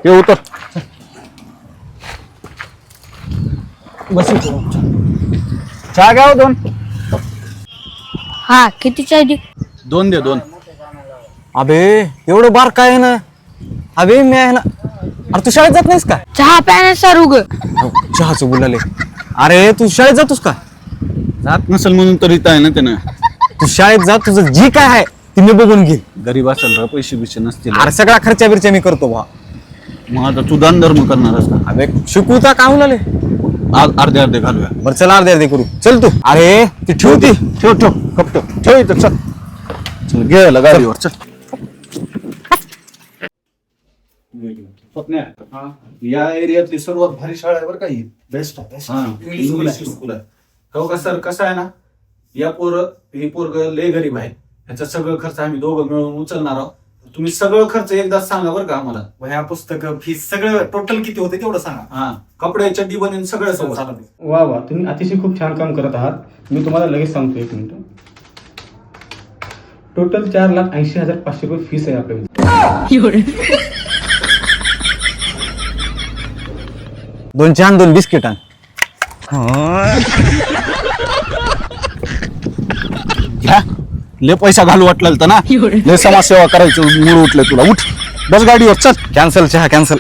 ये उतर. बस चहा घ्या हो 2. हा किती चाय दे? 2 दे 2. अबे एवढं बार काय आहे ना. अबे मी आहे ना. अरे तू शाळेत जात नाहीस का? चहा प्याने सर उग चहाचं बोलाले. अरे तू शाळेत जातोस का? जात नसेल म्हणून तर इथं आहे ना त्यानं. तू शाळेत जा, तुझं जी काय आहे ती मी बघून घे. गरीब असेल रा, पैसे बिशे नसतील. अरे सगळा खर्चा बिर्चा मी करतो बा. मग आता तू दान धर्म करणारस का? अबे शिकवता का आले. अर्धे अर्धे घालूया. बरं चल अर्धे करू. चल तू. अरे ती ठेवती. ठेव कपट ठेव इथं. चल चल गेला गाडीवर चल. या एरियातली सर्वात भारी शाळा आहे बरं का ही. बेस्ट इंग्लिश स्कूल आहे. हो का सर, कसं आहे ना, ही पोरग लय गरीब आहे. ह्याचा सगळं खर्च आम्ही दोघं मिळून उचलणार आहोत. तुम्ही सगळं खर्च एकदाच सांगा बरं का आम्हाला. वह्या पुस्तक फीस सगळं टोटल किती होते तेवढं सांगा. हा, कपडे चड्डी बनेन सगळं सोबत. वा वा, तुम्ही अतिशय खूप छान काम करत आहात. मी तुम्हाला लगेच सांगतो, 1 मिनिट. टोटल 4,80,500 रुपये फीस आहे आपल्याकडे. 2 चहा 2 बिस्किट आण. घ्या, लय पैसा घालू वाटलं ना. लय समाजसेवा करायचं मूड उठलं तुला. उठ बस गाडीवर चल. कॅन्सल चहा कॅन्सल.